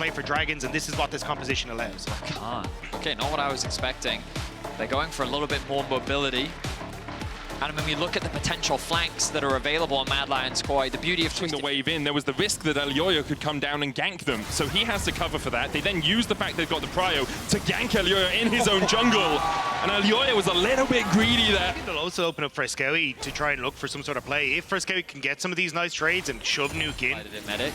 play for Dragons, and this is what this composition allows. Can't. Okay, not what I was expecting. They're going for a little bit more mobility. And when we look at the potential flanks that are available on Mad Lions Koi, the beauty of the wave in, there was the risk that Elyoya could come down and gank them. So he has to cover for that. They then use the fact they've got the prio to gank Elyoya in his own jungle. And Elyoya was a little bit greedy there. They'll also open up Frescowy to try and look for some sort of play. If Frescowy can get some of these nice trades and shove Nuke in. Medic.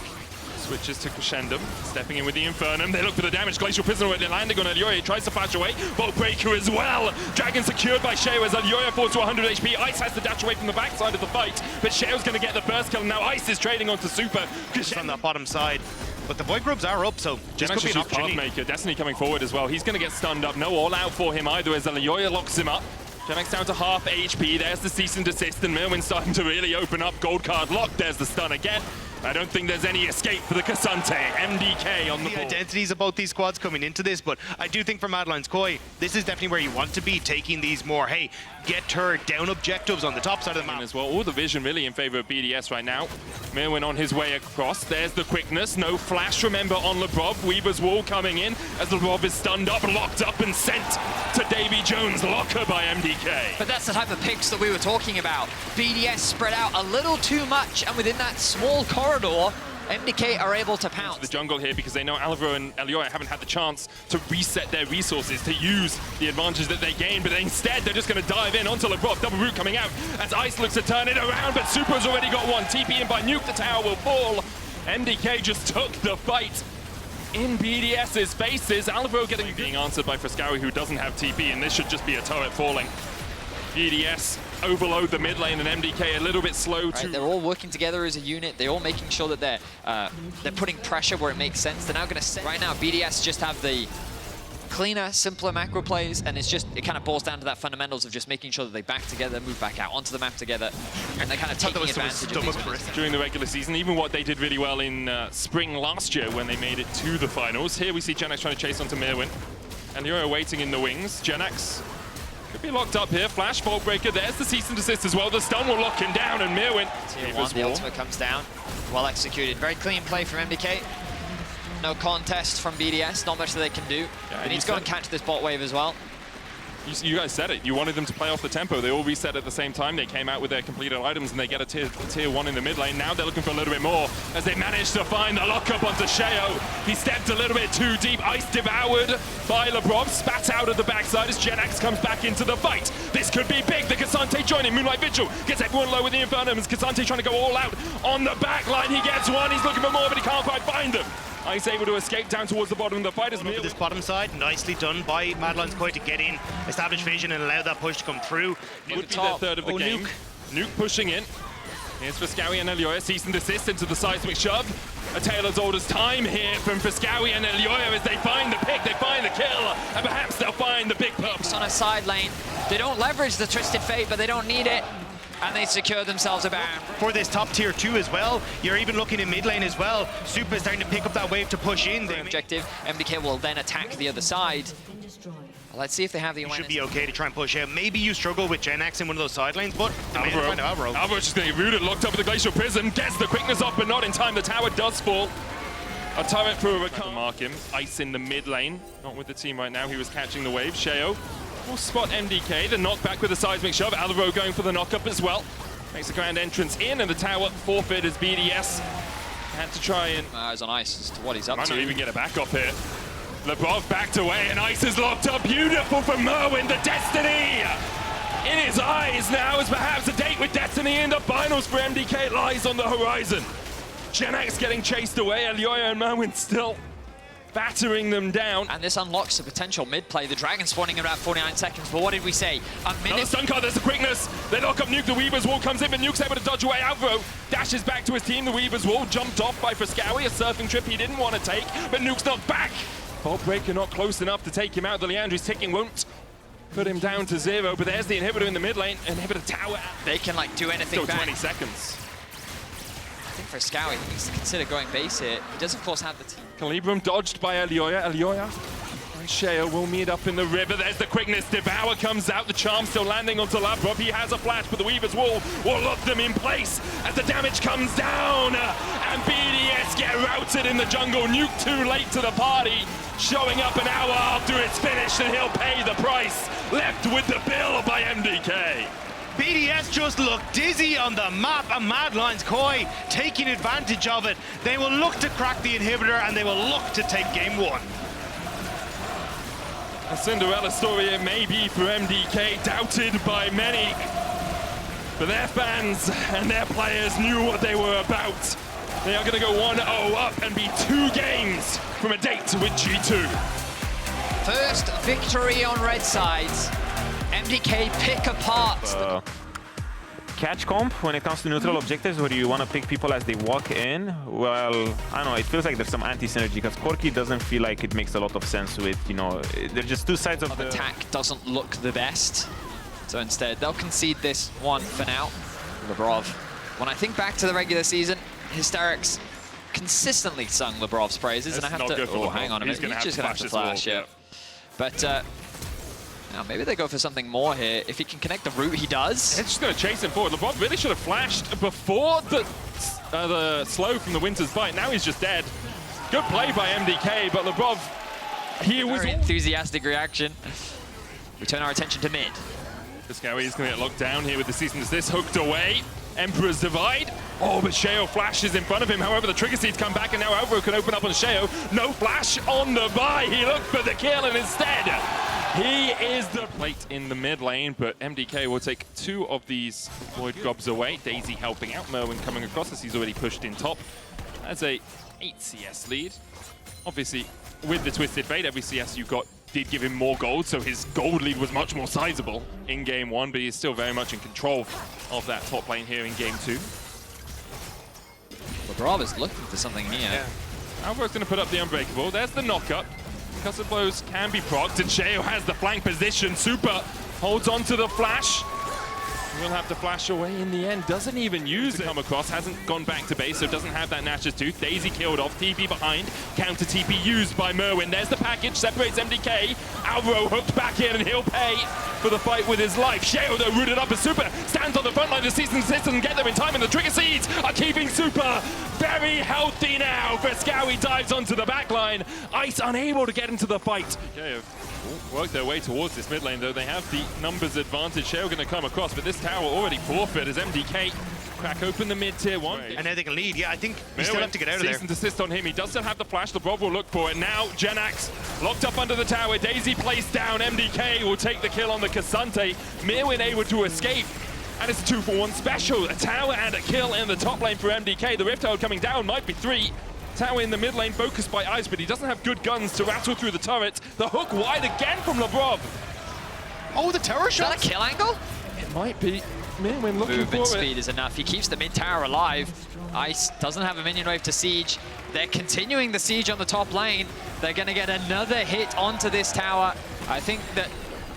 Switches to Crescendum, stepping in with the Infernum. They look for the damage. Glacial Prisoner landing on Elyoya. Tries to flash away. Bolt Breaker as well. Dragon secured by Sheo as Elyoya falls to 100 HP. Ice has to dash away from the backside of the fight, but Sheo's going to get the first kill. Now Ice is trading onto Super. Just on that bottom side. But the Void Grubs are up, so just could be an opportunity. Pathmaker. Destiny coming forward as well. He's going to get stunned up. No all out for him either as Elyoya locks him up. Genex down to half HP. There's the cease and desist, and Merwin starting to really open up. Gold card locked. There's the stun again. I don't think there's any escape for the K'Sante. MDK on the board. Identities of both these squads coming into this, but I do think for Mad Lions Koi, this is definitely where you want to be, taking these more, hey, get turret down objectives on the top side of the map. As well, all the vision really in favor of BDS right now. Merwin on his way across. There's the quickness. No flash, remember, on Lebrov. Weaver's Wall coming in as Lebrov is stunned up, locked up, and sent to Davy Jones. Locker by MDK. But that's the type of picks that we were talking about. BDS spread out a little too much, and within that small corridor, MDK are able to pounce. The jungle here because they know Alvaro and Elyoya haven't had the chance to reset their resources, to use the advantage that they gained, but instead they're just going to dive in onto Lebrov. Double root coming out as Ice looks to turn it around, but Super's already got one. TP in by Nuke, the tower will fall. MDK just took the fight in BDS's faces. Alvaro being answered by Frescowy, who doesn't have TP, and this should just be a turret falling. BDS overload the mid lane, and MDK a little bit slow too. They're all working together as a unit. They're all making sure that they're putting pressure where it makes sense. They're now going to right now BDS just have the cleaner, simpler macro plays, and it kind of boils down to that fundamentals of just making sure that they back together, move back out onto the map together, and they're kind of taking advantage of these during the regular season. Even what they did really well in spring last year when they made it to the finals. Here we see Genax trying to chase onto Merwin, and Elyoya waiting in the wings. Genax could be locked up here. Flash, Bolt Breaker. There's the cease and desist as well. The stun will lock him down, and Merwin. Tier 1, the ultimate comes down. Well executed. Very clean play from MDK. No contest from BDS. Not much that they can do. Yeah, they need to go and catch this bot wave as well. You guys said it. You wanted them to play off the tempo. They all reset at the same time. They came out with their completed items, and they get a tier 1 in the mid lane. Now they're looking for a little bit more as they manage to find the lockup onto Sheo. He stepped a little bit too deep. Ice devoured by Lebrov. Spat out of the backside as Genax comes back into the fight. This could be big. The K'Sante joining. Moonlight Vigil gets everyone low with the Infernum as K'Sante trying to go all out on the back line. He gets one. He's looking for more, but he can't quite find them. Ice able to escape down towards the bottom of the fight as this bottom side, nicely done by Mad Lions Koi to get in, establish vision, and allow that push to come through. Would be their third of the game. Nuke pushing in. Here's Frescowy and Elyoya, cease and desist into the seismic shove. A tale as old as time here from Frescowy and Elyoya as they find the pick, they find the kill, and perhaps they'll find the big purple. On a side lane, they don't leverage the Twisted Fate, but they don't need it. And they secure themselves a Baron. For this top tier 2 as well, you're even looking in mid lane as well. Super is starting to pick up that wave to push in. The objective, MDK will then attack the other side. Let's see if they have the awareness. Should be okay to try and push out. Maybe you struggle with Genax in one of those side lanes, but Alvaro's just going to get rooted, locked up with the Glacial Prism, gets the quickness off, but not in time. The tower does fall. A turret for a recover. Mark him. Ice in the mid lane. Not with the team right now. He was catching the wave. Sheo will spot MDK. The knockback with the seismic shove. Alvaro going for the knockup as well. Makes a grand entrance in, and the tower forfeit as BDS had to try and... Eyes on Ice as to what he's up to. Might not even get it back off here. Lebrov backed away, and Ice is locked up. Beautiful from Merwin, the destiny in his eyes now as perhaps a date with destiny in the finals for MDK lies on the horizon. Genax getting chased away, Elyoya and Merwin still battering them down. And this unlocks the potential mid-play. The Dragon spawning in about 49 seconds, but what did we say? A minute. Another stun card, there's the quickness. They lock up Nuke, the Weaver's Wall comes in, but Nuke's able to dodge away. Alvaro dashes back to his team. The Weaver's Wall jumped off by Frescowy, a surfing trip he didn't want to take, but Nuke's not back. Bolt Breaker not close enough to take him out. The Leandry's ticking won't put him down to 0, but there's the inhibitor in the mid lane. Inhibitor tower. They can like do anything Still back. 20 seconds. I think Frescowy needs to consider going base here. He does, of course, have the team. Calibrum dodged by Elyoya. Elyoya Sheo will meet up in the river. There's the quickness. Devour comes out. The charm still landing onto Lavrov. He has a flash, but the Weaver's Wall will lock them in place as the damage comes down. And BDS get routed in the jungle. Nuke too late to the party. Showing up an hour after it's finished, and he'll pay the price. Left with the bill by MDK. BDS just look dizzy on the map, and Madline's Koi taking advantage of it. They will look to crack the inhibitor, and they will look to take game one. A Cinderella story it may be for MDK, doubted by many. But their fans and their players knew what they were about. They are going to go 1-0 up and be 2 games from a date with G2. First victory on red sides. MDK pick apart. Catch comp when it comes to neutral objectives where you want to pick people as they walk in, well, I don't know, it feels like there's some anti-synergy because Corki doesn't feel like it makes a lot of sense with, you know, they're just two sides of the attack doesn't look the best. So instead, they'll concede this one for now. Lavrov. When I think back to the regular season, Hysterics consistently sung Labrov's praises, That's and I have to. Oh, hang on a minute. He's just gonna have to flash, yeah. But now maybe they go for something more here. If he can connect the route, he does. It's just going to chase him forward. Lavrov really should have flashed before the slow from the Winter's Bite. Now he's just dead. Good play by MDK, but Lavrov, he was very enthusiastic reaction. We turn our attention to mid. Piscowie is going to get locked down here with the Cease and Desist hooked away. Emperor's Divide. Oh, but Sheo flashes in front of him. However, the Trigger Seeds come back, and now Alvaro can open up on Sheo. No flash on the buy. He looked for the kill, and instead, he is the plate in the mid lane, but MDK will take 2 of these Void Gobs away. Daisy helping out. Merwin coming across as he's already pushed in top. That's a 8 CS lead. Obviously, with the Twisted Fate, every CS you got did give him more gold, so his gold lead was much more sizable in game 1, but he's still very much in control of that top lane here in game 2. Lavrov is looking for something here. Yeah. Alvaro's going to put up the Unbreakable. There's the knock-up. Concussive blows can be procced, and Sheo has the flank position. Super holds on to the flash. Will have to flash away in the end. Doesn't even use it. Come across. Hasn't gone back to base, so doesn't have that Nash's Tooth. Daisy killed off. TP behind. Counter TP used by Merwin. There's the package. Separates MDK. Alvaro hooked back in, and he'll pay for the fight with his life. Sheo, though, rooted up as Super stands on the front line. The season doesn't get there in time, and the Trigger Seeds are keeping Super very healthy now. Piscowie dives onto the back line. Ice unable to get into the fight. Okay, work their way towards this mid lane, though. They have the numbers advantage. Sheo going to come across, but this tower already forfeit as MDK crack open the mid tier 1. And now they can lead. Yeah, I think we still have to get out of there. Cease and desist on him. He does still have the flash. Lavrov will look for it. Now Jenax locked up under the tower. Daisy placed down. MDK will take the kill on the Cassante. Mirwin able to escape. And it's a 2-for-1 special. A tower and a kill in the top lane for MDK. The Rift Herald coming down might be 3. Tower in the mid lane focused by Ice, but he doesn't have good guns to rattle through the turret. The hook wide again from Lavrov. Oh, the tower shot. Is that a kill angle? It might be. Mirwin looking Movement for speed is enough. He keeps the mid tower alive. Ice doesn't have a minion wave to siege. They're continuing the siege on the top lane. They're going to get another hit onto this tower. I think that,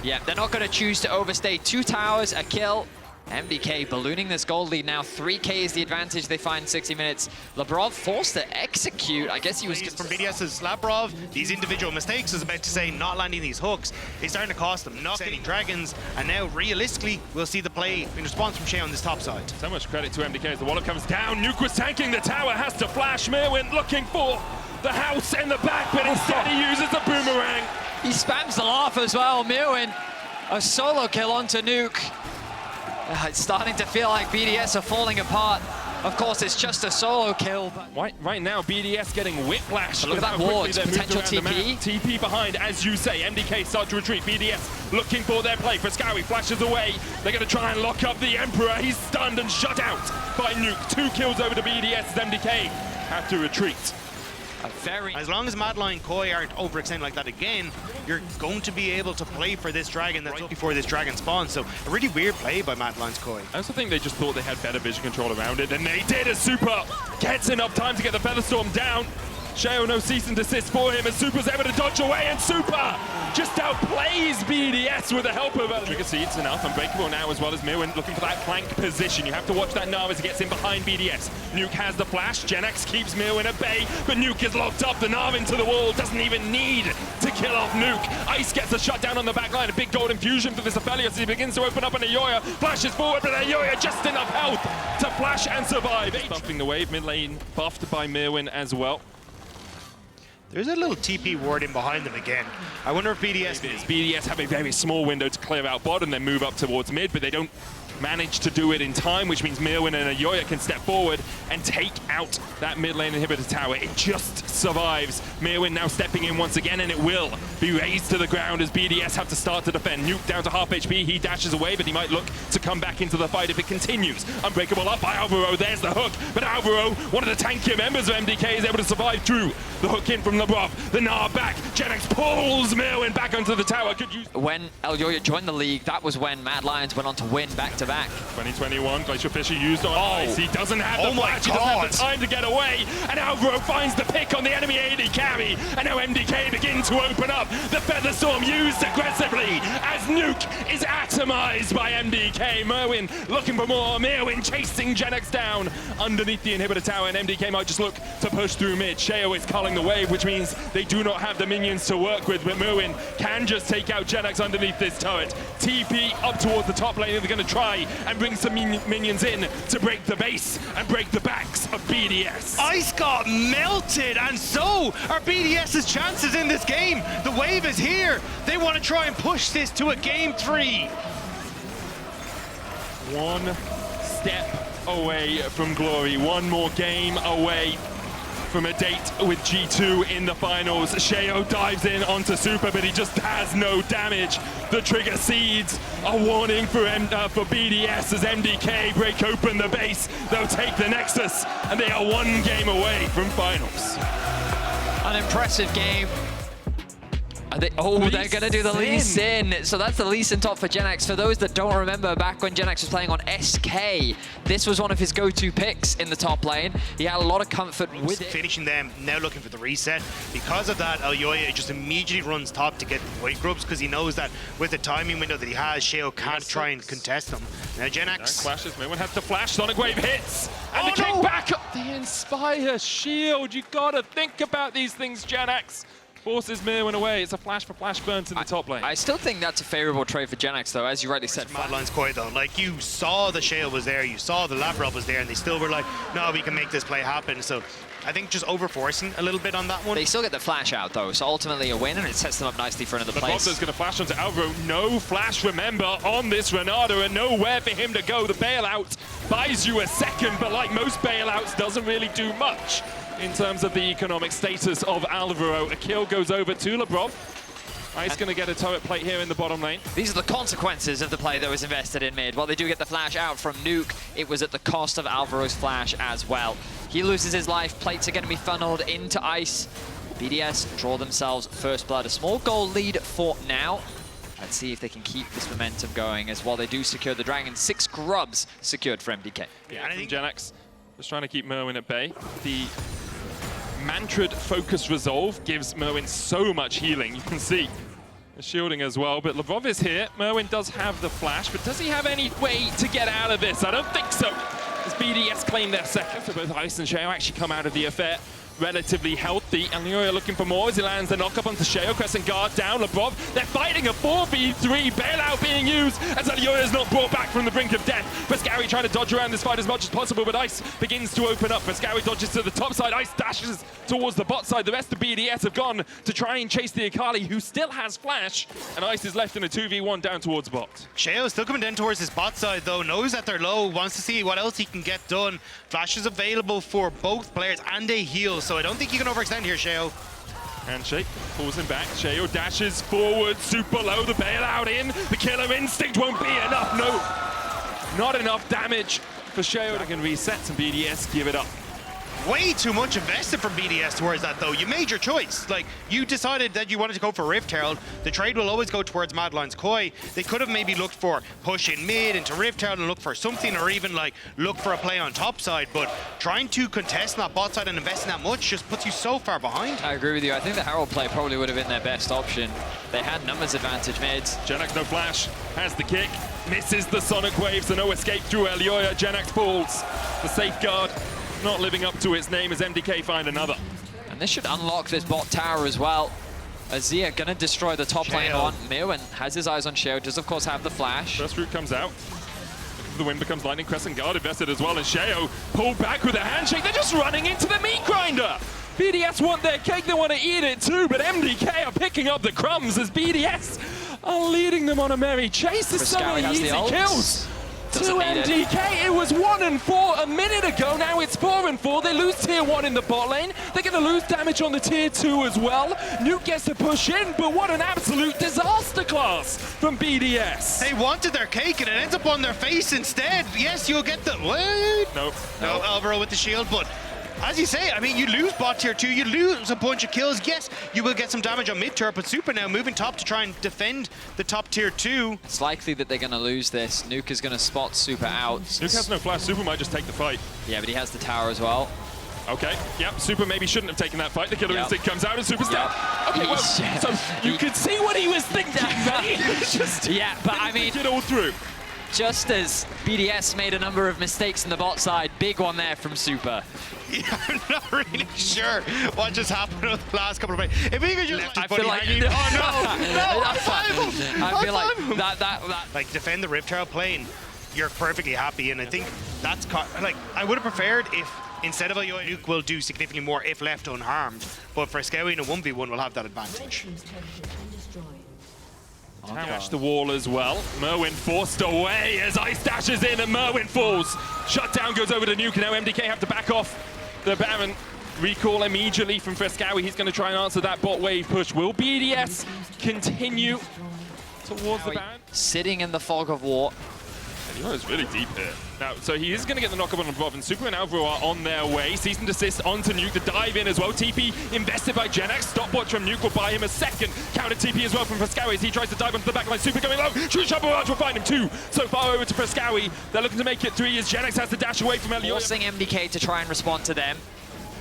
yeah, they're not going to choose to overstay. 2 towers, a kill. MDK ballooning this gold lead now. 3K is the advantage they find 60 minutes. Lavrov forced to execute. I guess he was... From BDS's Lavrov, these individual mistakes, is about to say, not landing these hooks, is starting to cost them. Not getting dragons, and now realistically, we'll see the play in response from Shea on this top side. So much credit to MDK as the wallop comes down. Nuke was tanking, the tower has to flash. Mirwin looking for the house in the back, but instead he uses the boomerang. He spams the laugh as well. Mirwin, a solo kill onto Nuke. It's starting to feel like BDS are falling apart. Of course, it's just a solo kill. But right now, BDS getting whiplash. Look at that ward, potential TP. TP behind, as you say. MDK start to retreat. BDS looking for their play. Piscowie flashes away. They're going to try and lock up the Emperor. He's stunned and shut out by Nuke. 2 kills over to BDS as MDK have to retreat. As long as Madline Koi aren't overextended like that again, you're going to be able to play for this dragon that's up before this dragon spawns. So a really weird play by Madline's Koi. I also think they just thought they had better vision control around it than they did as Super gets enough time to get the Featherstorm down. Sheo, no cease and desist for him, and Super's able to dodge away, and Super just outplays BDS with the help of Trigger Seeds enough. Unbreakable now as well as Mirwin looking for that flank position. You have to watch that Nav as he gets in behind BDS. Nuke has the flash, Genex keeps Mirwin at bay, but Nuke is locked up. The Nav into the wall, doesn't even need to kill off Nuke. Ice gets a shutdown on the back line, a big golden fusion for this Aphelios as he begins to open up on Ayoya. Flashes forward, but Ayoya just enough health to flash and survive. Bumping the wave, mid lane buffed by Mirwin as well. There's a little TP ward in behind them again. I wonder if BDS have a very small window to clear out bot and then move up towards mid, but they don't manage to do it in time, which means Mirwin and Ayoya can step forward and take out that mid lane inhibitor tower. It just survives. Mirwin now stepping in once again, and it will be razed to the ground as BDS have to start to defend. Nuke down to half HP, he dashes away, but he might look to come back into the fight if it continues. Unbreakable up by Alvaro, there's the hook, but Alvaro, one of the tankier members of MDK, is able to survive through the hook in from Labrov. The Gnar back, Genex pulls Mirwin back onto the tower. Good use. When Ayoya joined the league, that was when Mad Lions went on to win back-to-back. 2021, Glacier Fisher used on Ice. He doesn't have the flash, he doesn't have the time to get away, and Alvaro finds the pick on the enemy AD carry, and now MDK begin to open up. The Feather Storm used aggressively as Nuke is atomized by MDK. Mirwin looking for more, Mirwin chasing Genex down underneath the inhibitor tower, and MDK might just look to push through mid. Sheo is culling the wave, which means they do not have the minions to work with, but Mirwin can just take out Genex underneath this turret. TP up towards the top lane, and they're going to try and bring some minions in to break the base and break the backs of BDS. Ice got melted, and so are BDS's chances in this game. The wave is here. They want to try and push this to a game 3. One step away from glory, one more game away from a date with G2 in the finals. Sheo dives in onto Super, but he just has no damage. The Trigger Seeds a warning for BDS as MDK break open the base. They'll take the Nexus, and they are one game away from finals. An impressive game. They're going to do the Lee Sin. So that's the Lee Sin top for Genex. For those that don't remember, back when Genex was playing on SK, this was one of his go-to picks in the top lane. He had a lot of comfort with it. Finishing them, now looking for the reset. Because of that, Ayoya just immediately runs top to get the white grubs, because he knows that with the timing window that he has, Sheo can't try and contest them. Now Genex flashes, Mirwin has to flash, Sonic Wave hits, and the kick back up the Inspire shield. You gotta think about these things, Genex. Forces Mirwin away. It's a flash for flash burn to the top lane. I still think that's a favorable trade for Genex, though, as you rightly said. Mad Lions Koi, though, like, you saw the Shale was there, you saw the Labrov was there, and they still were like, no, we can make this play happen. So I think just over-forcing a little bit on that one. They still get the flash out, though, so ultimately a win, and it sets them up nicely for another place. Bob's going to flash onto Alvaro. No flash, remember, on this Renata, and nowhere for him to go. The bailout buys you a second, but like most bailouts, doesn't really do much in terms of the economic status of Alvaro. A kill goes over to Labrov. Ice going to get a turret plate here in the bottom lane. These are the consequences of the play that was invested in mid. While they do get the flash out from Nuke, it was at the cost of Alvaro's flash as well. He loses his life. Plates are going to be funneled into Ice. BDS draw themselves first blood. A small goal lead for now. Let's see if they can keep this momentum going, as while they do secure the Dragon, 6 grubs secured for MDK. Yeah, and I think Genex just trying to keep Mirwin at bay. The Mantrad Focus Resolve gives Mirwin so much healing. You can see the shielding as well, but Labrov is here. Mirwin does have the flash, but does he have any way to get out of this? I don't think so, as BDS claim their second. So both Ice and Sheo actually come out of the affair relatively healthy. And Leoya looking for more as he lands the knock-up onto Sheo. Crescent guard down, Labrov. They're fighting a 4v3. Bailout being used as Leoya's not brought back from the brink of death. Frescari trying to dodge around this fight as much as possible, but Ice begins to open up. Frescari dodges to the top side. Ice dashes towards the bot side. The rest of BDS have gone to try and chase the Akali, who still has flash, and Ice is left in a 2v1 down towards bot. Sheo is still coming down towards his bot side, though. Knows that they're low, wants to see what else he can get done. Flash is available for both players and a heal, so I don't think you can overextend here, Sheo. Handshake, pulls him back. Sheo dashes forward, super low, the bailout in. The killer instinct won't be enough, no. Not enough damage for Sheo. Dragon resets and BDS give it up. way too much invested from BDS towards that, though. You made your choice. Like, you decided that you wanted to go for Rift Herald. The trade will always go towards Mad Lions Koi. They could have maybe looked for push in mid into Rift Herald and look for something, or even like look for a play on top side. But trying to contest on that bot side and invest in that much just puts you so far behind. I agree with you. I think the Herald play probably would have been their best option. They had numbers advantage mids. Genax no flash, has the kick, misses the Sonic Wave, so no escape through Elioya. Genax falls. The safeguard not living up to its name as MDK find another. And this should unlock this bot tower as well. Azia gonna destroy the top lane on Mirwin, has his eyes on Sheo, does of course have the flash. First route comes out. The wind becomes lightning, Crescent Guard invested as well, and Sheo pulled back with a handshake. They're just running into the meat grinder. BDS want their cake, they want to eat it too, but MDK are picking up the crumbs as BDS are leading them on a merry chase. There's so many easy kills. To MDK, it was 1 and 4 a minute ago, now it's 4 and 4. They lose tier 1 in the bot lane. They're going to lose damage on the tier 2 as well. Nuke gets to push in, but what an absolute disaster class from BDS. They wanted their cake and it ends up on their face instead. Yes, you'll get the... What? Nope. No, Alvaro with the shield, but... As you say, I mean, you lose bot tier 2, you lose a bunch of kills. Yes, you will get some damage on mid turret, but Super now moving top to try and defend the top tier 2. It's likely that they're going to lose this. Nuke is going to spot Super out. Nuke has no flash, Super might just take the fight. Yeah, but he has the tower as well. Okay, yep, Super maybe shouldn't have taken that fight. The killer instinct comes out and Super's down. Okay, well, so you could see what he was thinking, mate. Yeah, but I mean... Think it all through. Just as BDS made a number of mistakes in the bot side, big one there from Super. Yeah, I'm not really sure what just happened in the last couple of minutes. If we could just I feel like hanging, oh no, I feel like that like defend the Rift Herald plane, you're perfectly happy, and I think that's like I would have preferred if instead of Elioya, Nuke will do significantly more if left unharmed, but for Scowie in a 1v1 will have that advantage. Dash the wall as well. Merwin forced away as Ice dashes in and Merwin falls. Shutdown goes over to Nuke, and now MDK have to back off the Baron. Recall immediately from Frescowie. He's going to try and answer that bot wave push. Will BDS continue towards the Baron? Sitting in the fog of war. Elioya's really deep here. Now, so he is going to get the knock-up on above, and Super and Alvaro are on their way. Cease and desist onto Nuke, the dive in as well. TP invested by Genax. Stopwatch from Nuke will buy him a second. Counter TP as well from Frescowie as he tries to dive onto the backline. Super going low. True Shot Barrage will find him too. So far over to Frescowie. They're looking to make it 3 as Genax has to dash away from Elioya. Forcing MDK to try and respond to them.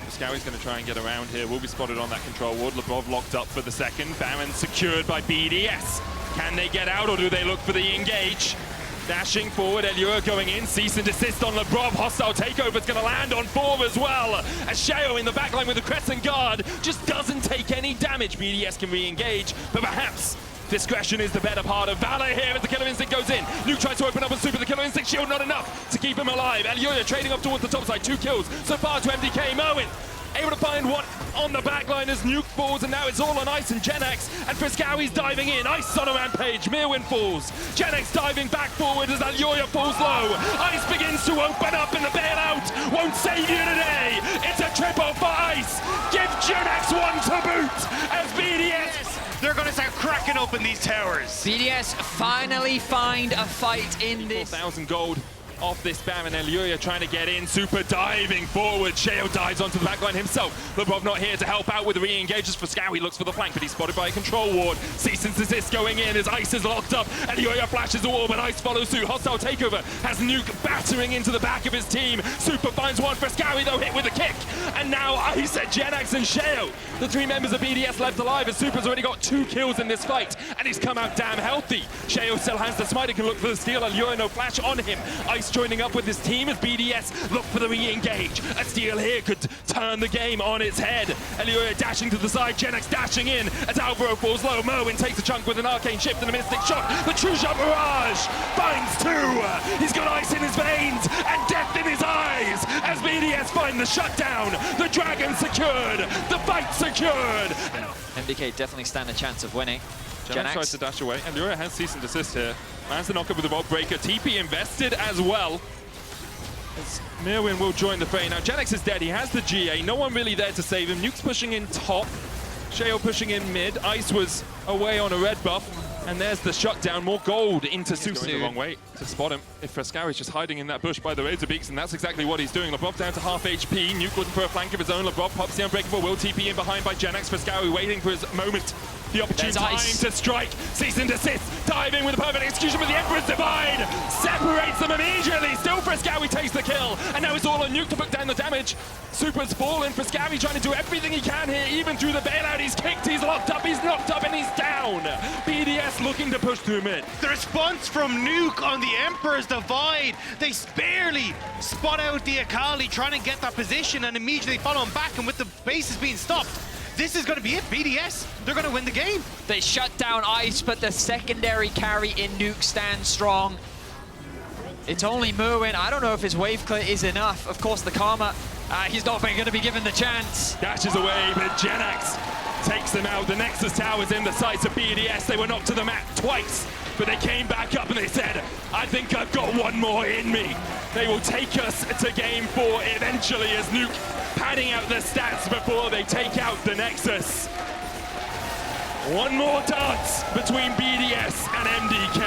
Frescowie's going to try and get around here. Will be spotted on that control ward. Lebrov locked up for the second. Baron secured by BDS. Can they get out or do they look for the engage? Dashing forward, Elioya going in, cease and desist on Lebrov. Hostile takeover is going to land on 4 as well. As Sheo in the backline with the Crescent Guard just doesn't take any damage. BDS can re-engage, but perhaps discretion is the better part of valor here as the Killer Instinct goes in. Nuke tries to open up on Super, the Killer Instinct shield not enough to keep him alive. Elioya trading up towards the top side, 2 kills so far to MDK. Merwin able to find one on the backline as Nuke falls, and now it's all on Ice and Genax, and Frescowie's diving in. Ice on a rampage, Mirwin falls. Genax diving back forward as Elioya falls low. Ice begins to open up, and the bailout won't save you today. It's a triple for Ice. Give Genax one to boot as BDS. They're going to start cracking open these towers. BDS finally find a fight in this. 4,000 gold off this Baron. Elioya trying to get in. Super diving forward. Sheo dives onto the backline himself. Lebrov not here to help out with the re-engages for Scow. He looks for the flank, but he's spotted by a control ward. Cease and desist going in as Ice is locked up. Elioya flashes the wall, but Ice follows suit. Hostile takeover has Nuke battering into the back of his team. Super finds one for Scowie, though, hit with a kick. And now Ice, Genax, and Sheo, the 3 members of BDS left alive, as Super's already got 2 kills in this fight, and he's come out damn healthy. Sheo still has the smite, he can look for the steal. Elioya no flash on him. Ice joining up with his team as BDS look for the re-engage. A steal here could turn the game on its head. Elioya dashing to the side, Genax dashing in as Alvaro falls low. Merwin takes a chunk with an arcane shift and a mystic shot. The True Shot Barrage finds 2. He's got ice in his veins and death in his eyes as BDS find the shutdown. The dragon secured. The fight secured. MDK definitely stand a chance of winning. Genax tries to dash away. Elioya has cease and desist here. Lands the knock-up with the Vault Breaker. TP invested as well. As Mirwin will join the fray. Now Genax is dead. He has the GA. No one really there to save him. Nuke's pushing in top. Sheo pushing in mid. Ice was away on a red buff. And there's the shutdown, more gold into Susu. Going the wrong way to spot him. If Frescowi's just hiding in that bush by the razor beaks, and that's exactly what he's doing. LeBron down to half HP. Nuke looking for a flank of his own. LeBron pops the Unbreakable, will TP in behind by Genex. Frescowi waiting for his moment. The opportune time to strike. Cease and desist. Dive in with a perfect execution, but the Emperor's Divide separates them immediately. Still Frescowi takes the kill, and now it's all on Nuke to put down the damage. Super's fallen. Frescowi trying to do everything he can here, even through the bailout. He's kicked, he's locked up, he's knocked up, and he's down. BDS looking to push through mid. The response from Nuke on the Emperor's Divide, they barely spot out the Akali trying to get that position and immediately follow him back, and with the bases being stopped, this is going to be it. BDS, they're going to win the game. They shut down Ice, but the secondary carry in Nuke stands strong. It's only Merwin. I don't know if his wave clear is enough. Of course, the Karma, he's not going to be given the chance. Dashes away, but Genax takes them out. The Nexus Tower's in the sights of BDS. They were knocked to the mat twice, but they came back up and they said, I think I've got one more in me. They will take us to game 4 eventually as Nuke padding out the stats before they take out the Nexus. One more dance between BDS and MDK.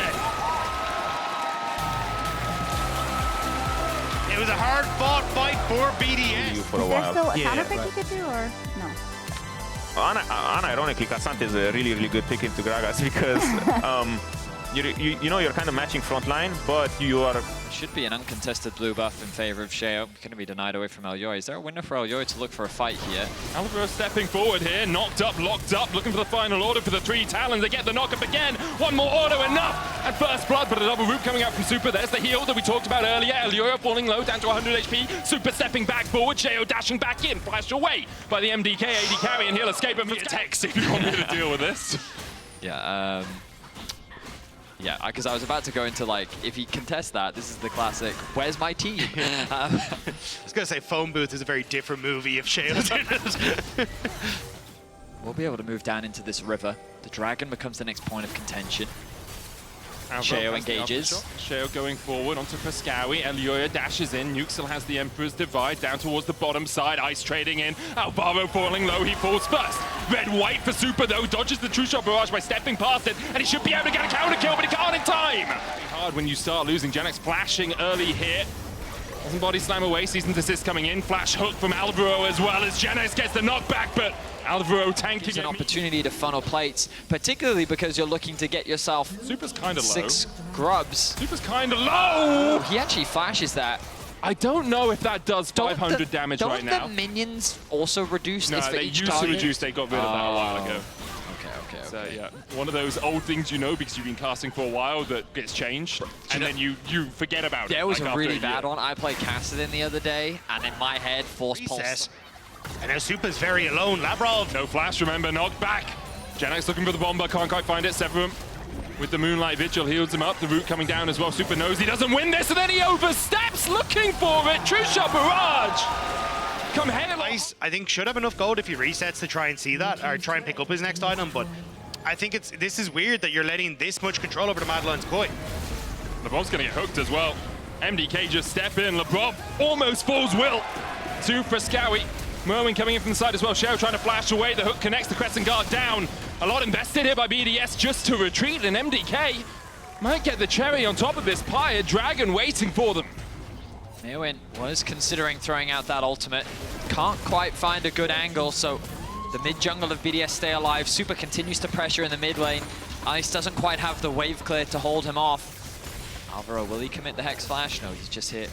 It was a hard-fought fight for BDS. For a Is there while. still a Yeah, counter pick right. you could do, or no? Unironically, Cassante is a really, really good pick into Gragas because you know, you're kind of matching front line, but you are... Should be an uncontested blue buff in favor of Sheo. Going to be denied away from Elyoy. Is there a window for Elyoy to look for a fight here? Alvaro stepping forward here, knocked up, locked up, looking for the final order for the 3 Talons. They get the knock up again. One more auto, enough! And first blood, but a double root coming out from Super. There's the heal that we talked about earlier. Elyoy falling low, down to 100 HP. Super stepping back forward. Sheo dashing back in, flashed away by the MDK AD carry, and he'll escape him. Text if you want me to deal with this. Yeah, yeah, because I was about to go into, like, if he contests that, this is the classic, where's my team? I was going to say Phone Booth is a very different movie if Shea's in it. We'll be able to move down into this river. The dragon becomes the next point of contention. Sheo engages. Sheo going forward onto Frescowi. Elyoya dashes in. Nuke still has the Emperor's Divide down towards the bottom side. Ice trading in. Alvaro falling low. He falls first. Red-white for Super, though. Dodges the True Shot Barrage by stepping past it. And he should be able to get a counter kill, but he can't in time. Hard when you start losing. Genex flashing early here. Doesn't body slam away. Season desist coming in. Flash hook from Alvaro as well as Genex gets the knockback, but Alvaro tanking It's an opportunity to funnel plates, particularly because you're looking to get yourself Super's kind of low. 6 grubs. Super's kind of low. He actually flashes that. I don't know if that does 500 damage right now. Don't the minions also reduce No, this for they each used target? to reduce. They got rid of that a while ago. Okay. So yeah, one of those old things you know because you've been casting for a while that gets changed, and then you forget about it. There was like a really after year. bad one. I played Kassadin the other day, and in my head, Force Pulse. Reset. And now Super's very alone. Labrov. No flash, remember, knocked back. Genex looking for the bomber, can't quite find it. Severum with the Moonlight Vigil heals him up. The root coming down as well. Super knows he doesn't win this, and then he oversteps looking for it. True Shot Barrage. Come hail. Ice, I think, should have enough gold if he resets to try and see that, or try and pick up his next item, but I think this is weird that you're letting this much control over the Madeline's Koi. LeBron's gonna get hooked as well. MDK just step in. LeBron almost falls will to Frescowi. Merwin coming in from the side as well. Sheo trying to flash away. The hook connects the Crescent Guard down. A lot invested here by BDS just to retreat, and MDK might get the cherry on top of this pie. A dragon waiting for them. Merwin was considering throwing out that ultimate. Can't quite find a good angle, so the mid jungle of BDS stay alive. Super continues to pressure in the mid lane. Ice doesn't quite have the wave clear to hold him off. Alvaro, will he commit the Hex Flash? No, he's just hit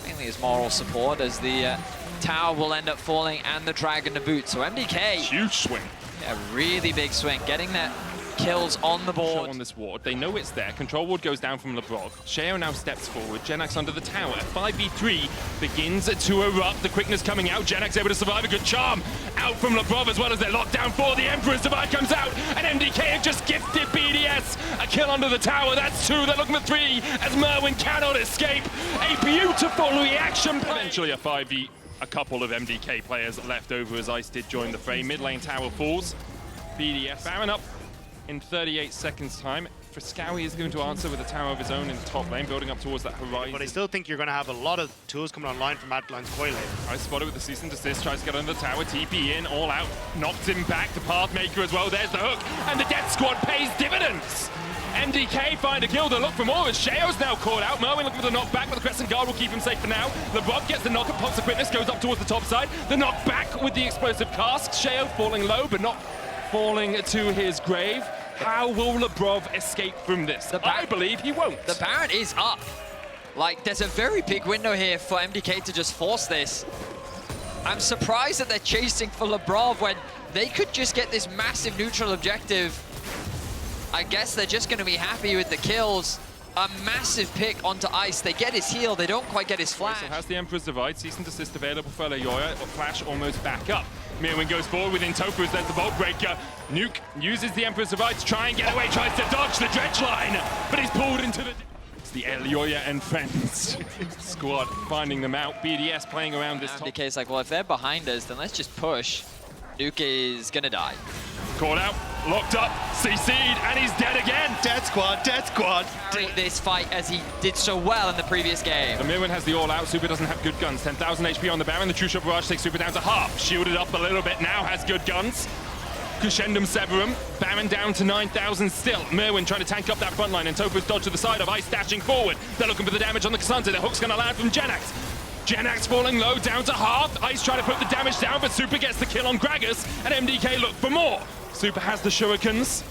mainly his moral support as the tower will end up falling and the dragon to boot. So MDK, Huge swing. yeah, really big swing, getting that kills on the Sheo board. on this ward. They know it's there. Control ward goes down from LeBron. Sheo now steps forward. Genex under the tower. 5v3 begins to erupt. The quickness coming out. Genex able to survive. A good charm out from LeBron as well as they're locked down for. The Emperor's Divide comes out. And MDK have just gifted BDS a kill under the tower. That's 2. They're looking for 3 as Merwin cannot escape. A beautiful reaction play. Eventually a 5v. A couple of MDK players left over as Ice did join the fray. Mid lane tower falls. BDS Baron up in 38 seconds time. Frescowi is going to answer with a tower of his own in the top lane, building up towards that horizon. But I still think you're going to have a lot of tools coming online from Madline's Koi lane. I spotted with the cease and desist, tries to get under the tower, TP in, all out, knocks him back to Pathmaker as well. There's the hook, and the Death Squad pays dividends. MDK find a kill, they look for more as Sheo's now caught out. Merwin looking for the knockback, but the Crescent Guard will keep him safe for now. LeBrob gets the knock-up, pops the quickness, goes up towards the top side. The knockback with the explosive cask. Sheo falling low, but not falling to his grave. How will LeBrob escape from this? I believe he won't. The Baron is up. Like, there's a very big window here for MDK to just force this. I'm surprised that they're chasing for LeBrob when they could just get this massive neutral objective. I guess they're just going to be happy with the kills. A massive pick onto Ice. They get his heal, they don't quite get his flash. So has the Emperor's Divide, cease and desist available for Leoya, or flash almost back up. Mirwin goes forward within Topuz, there's the Vault Breaker. Nuke uses the Emperor's Divide to try and get away, tries to dodge the dredge line, but he's pulled into the... It's the Leoya and Friends squad finding them out. BDS playing around this top. MDK is like, well, if they're behind us, then let's just push. Nuke is gonna die. Caught out, locked up, CC'd, and he's dead again. Dead Squad, Dead Squad. Carry this fight as he did so well in the previous game. The Mirwin has the all-out, Super doesn't have good guns. 10,000 HP on the Baron, the True Shot Barrage takes Super down to half. Shielded up a little bit, now has good guns. Crescendum Severum, Baron down to 9,000 still. Mirwin trying to tank up that front line, and Topuz dodge to the side of Ice dashing forward. They're looking for the damage on the Cassante, the hook's gonna land from Genax. Genax falling low, down to half. Ice trying to put the damage down, but Super gets the kill on Gragas, and MDK look for more. Super has the shurikens,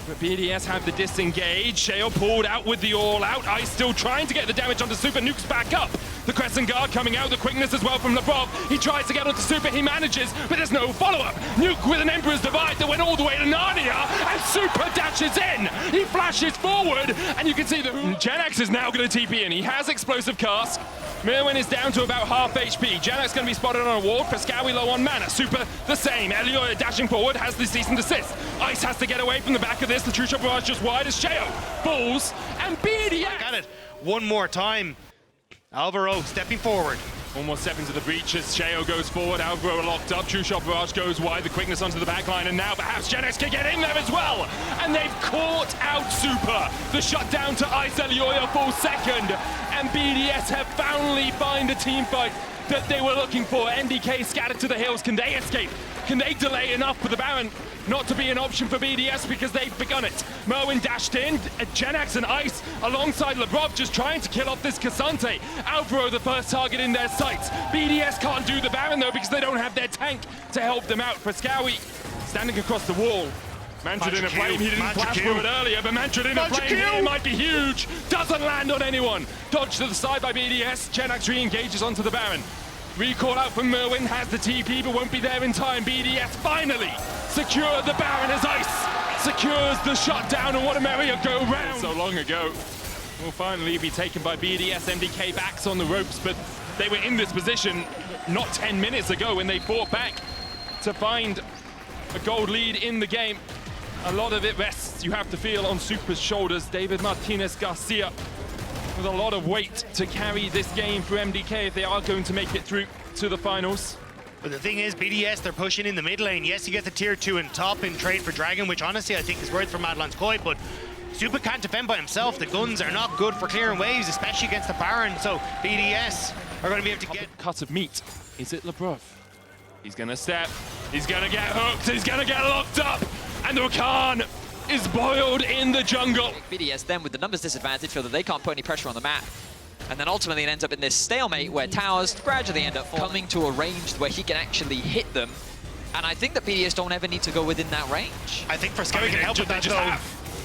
but BDS have the disengage. Shale pulled out with the all-out. Ice still trying to get the damage onto Super. Nuke's back up. The Crescent Guard coming out, the quickness as well from LeBrob. He tries to get onto Super, he manages, but there's no follow-up. Nuke with an Emperor's Divide that went all the way to Narnia, and Super dashes in. He flashes forward, and you can see that Genax is now going to TP in. He has explosive cask. Mirwin is down to about half HP. Genax going to be spotted on a wall. Frescowi low on mana. Super the same. Elioya dashing forward has the cease and desist. Ice has to get away from the back of this. The True Shot Barrage just wide as Sheo falls, and BDS Got it. One more time. Alvaro stepping forward. One more step into the breach as Sheo goes forward. Alvaro locked up. True Shot Barrage goes wide. The quickness onto the back line, and now perhaps Genax can get in there as well. And they've caught out Super. The shutdown to Ice. Elioya falls second, and BDS have finally found a team fight that they were looking for. MDK scattered to the hills. Can they escape? Can they delay enough for the Baron not to be an option for BDS because they've begun it? Merwin dashed in, Genax and Ice alongside LeBrob just trying to kill off this Cassante. Alvaro the first target in their sights. BDS can't do the Baron though because they don't have their tank to help them out. Frescowi standing across the wall. Mantrid in a flame, he didn't flash through it earlier, but Mantrid in a flame here might be huge. Doesn't land on anyone. Dodged to the side by BDS. Genax re-engages onto the Baron. Recall out from Merwin, has the TP but won't be there in time. BDS finally secured the Baron as Ice secures the shutdown, and what a merry-go-round. So long ago will finally be taken by BDS. MDK backs on the ropes, but they were in this position not 10 minutes ago when they fought back to find a gold lead in the game. A lot of it rests, you have to feel, on Super's shoulders. David Martinez Garcia with a lot of weight to carry this game for MDK if they are going to make it through to the finals. But the thing is, BDS, they're pushing in the mid lane. Yes, you get the tier 2 in top in trade for Dragon, which honestly I think is worth for Madline's Koi, but Super can't defend by himself. The guns are not good for clearing waves, especially against the Baron, so BDS are going to be able to get... Cut of meat. Is it LeBrob? He's going to step. He's going to get hooked. He's going to get locked up. And the Rakan is boiled in the jungle. BDS then with the numbers disadvantage feel that they can't put any pressure on the map. And then ultimately it ends up in this stalemate where towers gradually end up coming to a range where he can actually hit them. And I think that BDS don't ever need to go within that range. I think Frescowi can help with that though.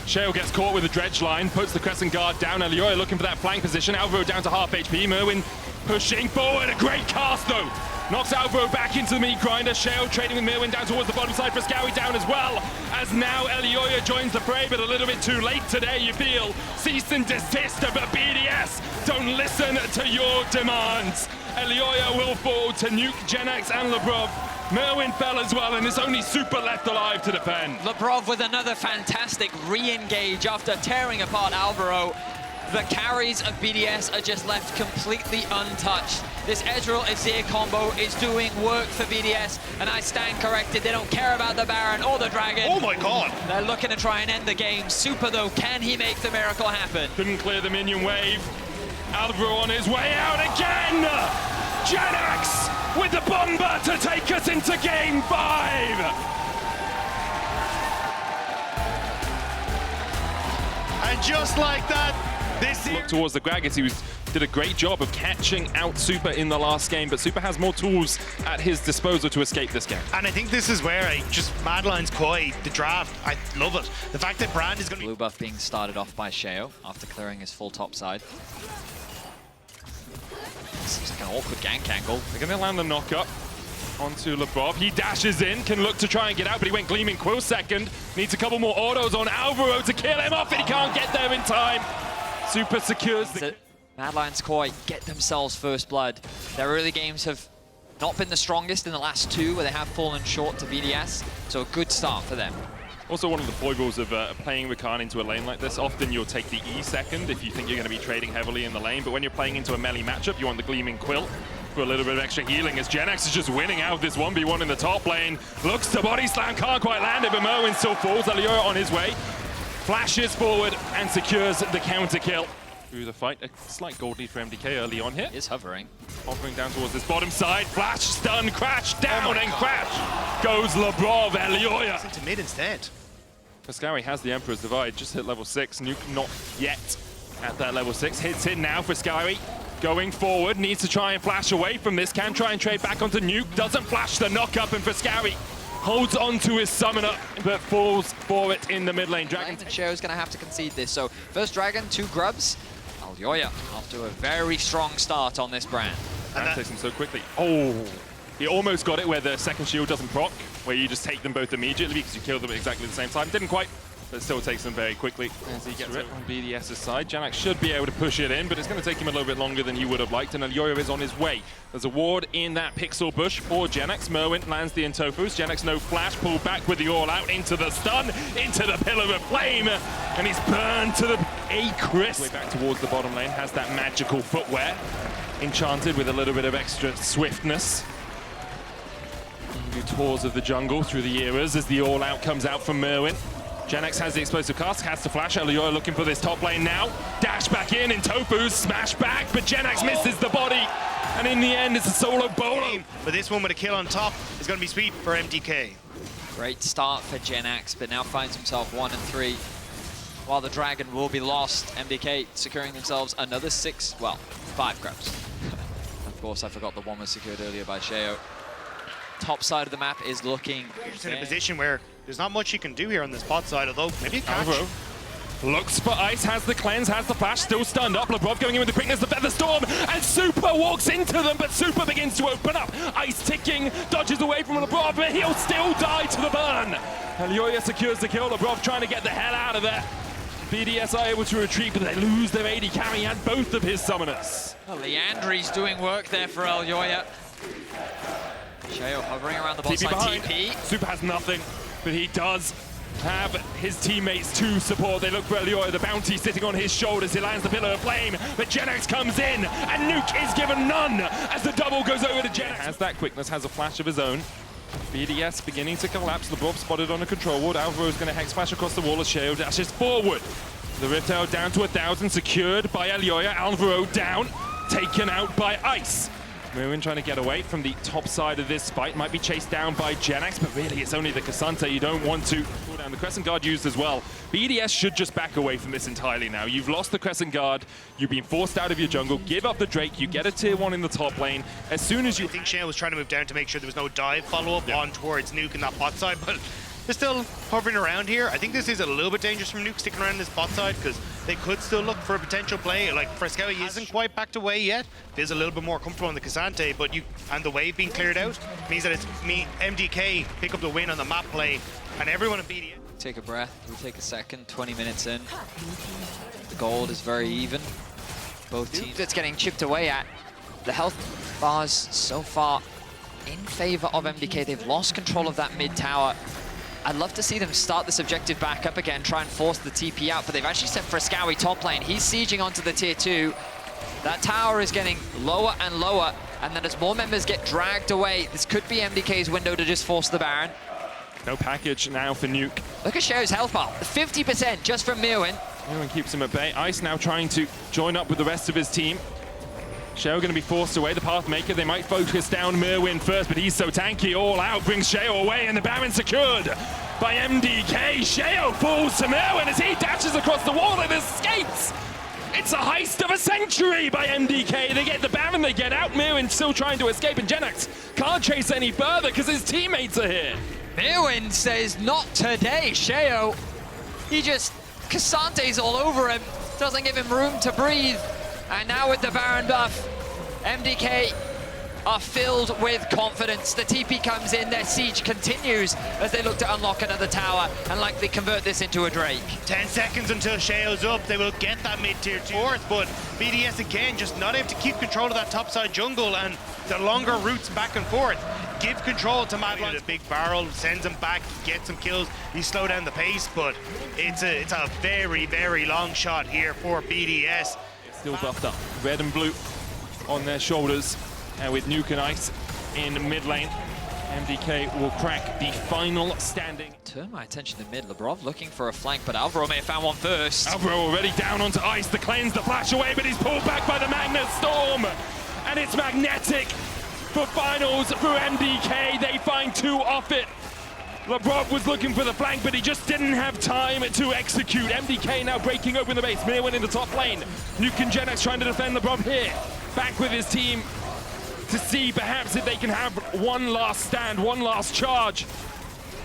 Shale gets caught with the dredge line, puts the Crescent Guard down. Elioya looking for that flank position. Alvaro down to half HP. Merwin pushing forward. A great cast though. Knocks Alvaro back into the meat grinder. Shale trading with Mirwin down towards the bottom side. Frescowi down as well. As now Elioya joins the fray, but a little bit too late today, you feel. Cease and desist, but BDS don't listen to your demands. Elioya will fall to Nuke, Genax, and LeBrob. Merwin fell as well, and it's only Super left alive to defend. LeBrob with another fantastic re-engage after tearing apart Alvaro. The carries of BDS are just left completely untouched. This Ezreal Azir combo is doing work for BDS, and I stand corrected. They don't care about the Baron or the Dragon. Oh my god! They're looking to try and end the game. Super, though, can he make the miracle happen? Couldn't clear the minion wave. Alvaro on his way out again! Janax with the bomber to take us into game 5! And just like that, this is... Look towards the Gragas, he did a great job of catching out Super in the last game, but Super has more tools at his disposal to escape this game. And I think this is where Mad Lions Koi, the draft, I love it. The fact that Brand is going to be... Blue buff being started off by Sheo after clearing his full top side. Seems like an awkward gank angle. They're going to land the knock-up onto Lebrov. He dashes in, can look to try and get out, but he went Gleaming Quill second. Needs a couple more autos on Alvaro to kill him off, and he can't get there in time. Super secures the... Mad Lions Koi get themselves first blood. Their early games have not been the strongest in the last 2, where they have fallen short to BDS, so a good start for them. Also, one of the foibles of playing Rakan into a lane like this, often you'll take the E second if you think you're going to be trading heavily in the lane, but when you're playing into a melee matchup, you want the Gleaming Quill for a little bit of extra healing, as Genex is just winning out this 1v1 in the top lane. Looks to body slam, can't quite land it, but Merwin still falls. Aliora on his way, flashes forward and secures the counter kill. Through the fight, a slight gold lead for MDK early on here. He is hovering. Hovering down towards this bottom side, flash, stun, crash, down and crash goes Lebrov, Elioya. Into mid instead. Frescawi has the Emperor's Divide, just hit level 6. Nuke not yet at that level 6. Hits in now, Frescawi going forward, needs to try and flash away from this. Can try and trade back onto Nuke, doesn't flash the knock-up, and Frescawi holds on to his summoner, but falls for it in the mid lane. Dragon and Sheo's going to have to concede this. So first Dragon, 2 grubs. Aljoya off to a very strong start on this Brand. And takes him so quickly. Oh, he almost got it where the second shield doesn't proc, where you just take them both immediately because you kill them at exactly the same time. Didn't quite, but still takes them very quickly. As he gets it on BDS's side, Janax should be able to push it in, but it's going to take him a little bit longer than he would have liked, and Aljoya is on his way. There's a ward in that pixel bush for Janax. Merwin lands the Intofus. Janax no flash, pulled back with the all-out into the stun, into the pillar of flame, and he's burned to a crisp. Way back towards the bottom lane, has that magical footwear, enchanted with a little bit of extra swiftness. New tours of the jungle through the eras as the all-out comes out from Merwin. Janax has the explosive cast, has to flash. Elioya looking for this top lane now. Dash back in, Tofu smash back, but Janax misses the body. And in the end, it's a solo bolo. But this one with a kill on top is going to be sweet for MDK. Great start for Janax, but now finds himself 1 and 3. While the Dragon will be lost, MDK securing themselves another 5 grabs. Of course, I forgot the one was secured earlier by Sheo. Top side of the map is looking in a position where there's not much you can do here on this bot side, although maybe a catch. Alvaro looks for ice, has the cleanse, has the flash, still stunned up. Lebrov going in with the quickness, the feather storm, and Super walks into them, but Super begins to open up. Ice ticking, dodges away from Lebrov, but he'll still die to the burn. Elioya secures the kill. Lebrov trying to get the hell out of there. BDS are able to retreat, but they lose their AD carry and both of his summoners. Well, Leandri's doing work there for Elioya. Sheo hovering around the bot side, TP. Super has nothing, but he does have his teammates to support. They look for Elioya, the bounty sitting on his shoulders. He lands the pillar of flame, but Janax comes in, and Nuke is given none as the double goes over to Janax. Has that quickness, has a flash of his own. BDS beginning to collapse. Lebrov spotted on a control ward. Alvaro's going to hex flash across the wall as Sheo dashes forward. The Rift Tail down to 1,000, secured by Elioya. Alvaro down, taken out by Ice. Merwin trying to get away from the top side of this fight. Might be chased down by Janax, but really it's only the Cassante you don't want to pull down. The Crescent Guard used as well. BDS should just back away from this entirely now. You've lost the Crescent Guard. You've been forced out of your jungle. Give up the Drake. You get a tier 1 in the top lane. As soon as you... I think Shale was trying to move down to make sure there was no dive follow-up on towards Nuke in that bot side, but they're still hovering around here. I think this is a little bit dangerous from Nuke sticking around this bot side because they could still look for a potential play. Like Frescawi isn't quite backed away yet. Feels a little bit more comfortable on the Cassante, but and the wave being cleared out means that it's MDK pick up the win on the map play, and everyone in BDS. Take a breath. We take a second. 20 minutes in. The gold is very even. Both teams. It's getting chipped away at. The health bars so far in favor of MDK. They've lost control of that mid tower. I'd love to see them start this objective back up again, try and force the TP out, but they've actually sent Frescawi top lane. He's sieging onto the tier 2. That tower is getting lower and lower. And then as more members get dragged away, this could be MDK's window to just force the Baron. No package now for Nuke. Look at Sheo's health bar, 50% just from Mirwin. Mirwin keeps him at bay. Ice now trying to join up with the rest of his team. Sheo going to be forced away, the Pathmaker. They might focus down Mirwin first, but he's so tanky. All out brings Sheo away, and the Baron secured by MDK. Sheo falls to Mirwin as he dashes across the wall and escapes. It's a heist of a century by MDK. They get the Baron, they get out. Mirwin still trying to escape, and Genax can't chase any further because his teammates are here. Mirwin says, not today, Sheo. He just, Casante's all over him, doesn't give him room to breathe. And now with the Baron buff, MDK are filled with confidence. The TP comes in, their siege continues as they look to unlock another tower and likely convert this into a Drake. 10 seconds until Sheo's up. They will get that mid-tier 4th, but BDS again just not able to keep control of that topside jungle, and the longer routes back and forth give control to Madline. A big barrel sends him back, gets some kills, he slowed down the pace, but it's a very, very long shot here for BDS. Still buffed up, red and blue on their shoulders, and with Nuke and Ice in mid lane, MDK will crack the final standing. Turn my attention to mid. Lebrov looking for a flank, but Alvaro may have found one first. Alvaro already down onto Ice, the cleanse, the flash away, but he's pulled back by the Magnet Storm, and it's magnetic for finals for MDK. They find 2 off it. Lebrov was looking for the flank, but he just didn't have time to execute. MDK now breaking open the base. Mirwin in the top lane. Nuke and Genax trying to defend Lebrov here. Back with his team to see perhaps if they can have one last stand, one last charge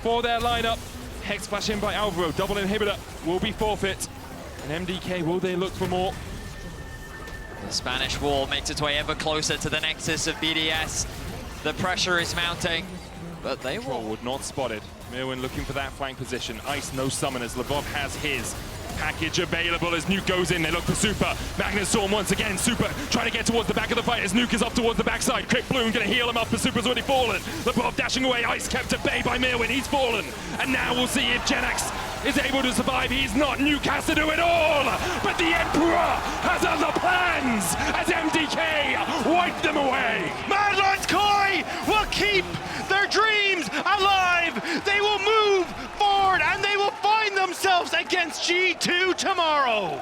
for their lineup. Hex flash in by Alvaro. Double inhibitor will be forfeit. And MDK, will they look for more? The Spanish wall makes its way ever closer to the nexus of BDS. The pressure is mounting, but they will. Would not spotted. Mirwin looking for that flank position. Ice, no summoners. Lebrov has his package available as Nuke goes in. They look for Super. Magnet Storm once again. Super trying to get towards the back of the fight as Nuke is up towards the backside. Quick Bloom going to heal him up, but Super's already fallen. Lebrov dashing away. Ice kept at bay by Mirwin. He's fallen. And now we'll see if Genax is able to survive. He's not. Nuke has to do it all. But the Emperor has other plans as MDK wipe them away. Madline's Koi will keep their dreams alive. They will move forward and they will find themselves against G2 tomorrow.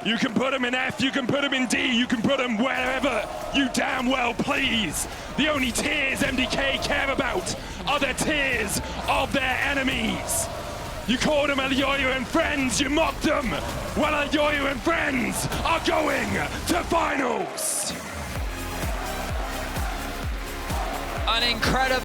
You can put them in F, you can put them in D, you can put them wherever you damn well please. The only tiers MDK care about are the tiers of their enemies. You called them Elyoyo and friends, you mocked them. Well, Elyoyo and friends are going to finals. An incredible